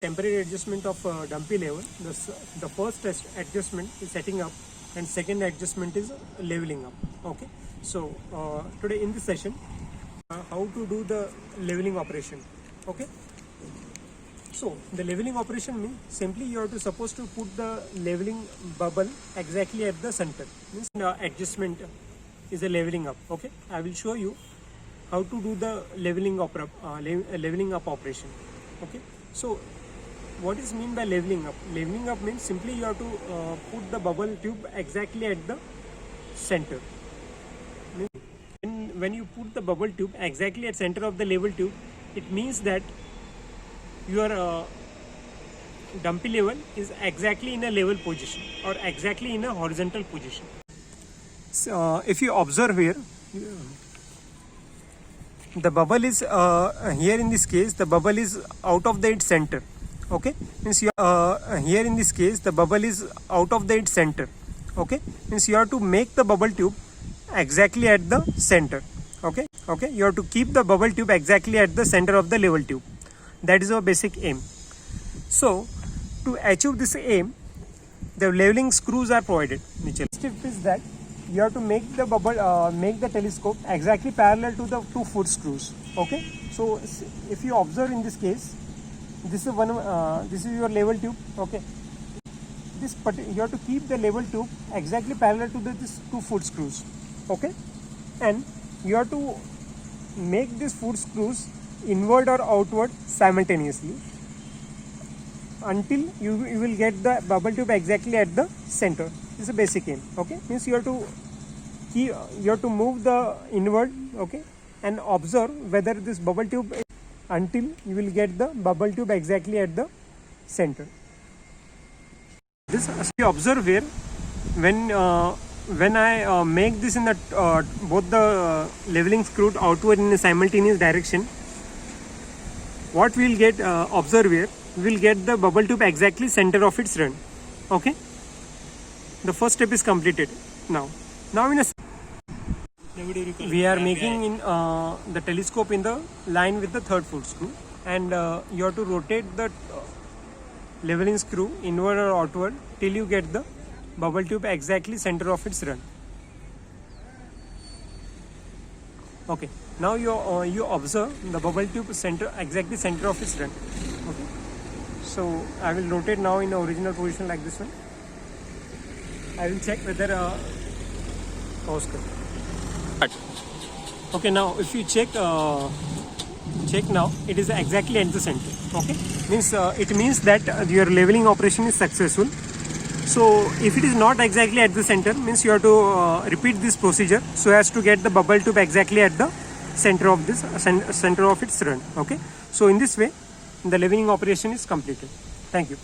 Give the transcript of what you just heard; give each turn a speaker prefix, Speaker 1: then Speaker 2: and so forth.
Speaker 1: Temporary adjustment of dumpy level. The first adjustment is setting up and second adjustment is leveling up. Okay, so today in this session how to do the leveling operation. Okay, so the leveling operation means simply you are to supposed to put the leveling bubble exactly at the center. Means adjustment is a leveling up. Okay, I will show you how to do the leveling up operation. Okay, so what is mean by leveling up? Leveling up means simply you have to put the bubble tube exactly at the center. When you put the bubble tube exactly at center of the level tube, it means that your dumpy level is exactly in a level position or exactly in a horizontal position. So, if you observe here, the bubble is here in this case the bubble is out of its center. Okay, means you here in this case the bubble is out of its center. Okay, means you have to make the bubble tube exactly at the center. Okay, you have to keep the bubble tube exactly at the center of the level tube. That is our basic aim. So to achieve this aim, the leveling screws are provided. Next step is that you have to make the bubble make the telescope exactly parallel to the 2 foot screws. Okay, so if you observe in this case, this is this is your level tube. Okay, you have to keep the level tube exactly parallel to this 2 foot screws. Okay, and you have to make these foot screws inward or outward simultaneously until you will get the bubble tube exactly at the center. This is a basic aim. Okay, means you have to move the inward. Okay, and observe whether this bubble tube until you will get the bubble tube exactly at the center. This as you observe here, when I make this in the both the leveling screw outward in a simultaneous direction, what we will get observe here, we will get the bubble tube exactly center of its run. Okay, the first step is completed. Now in a we are making in the telescope in the line with the 3rd foot screw, and you have to rotate the leveling screw inward or outward till you get the bubble tube exactly center of its run. Okay, now you observe the bubble tube exactly center of its run. Okay, so I will rotate now in the original position like this one. I will check whether okay, now if you check now, it is exactly at the center. Okay, means it means that your leveling operation is successful. So if it is not exactly at the center, means you have to repeat this procedure so as to get the bubble tube exactly at the center of this center of its run. Okay, so in this way the leveling operation is completed. Thank you.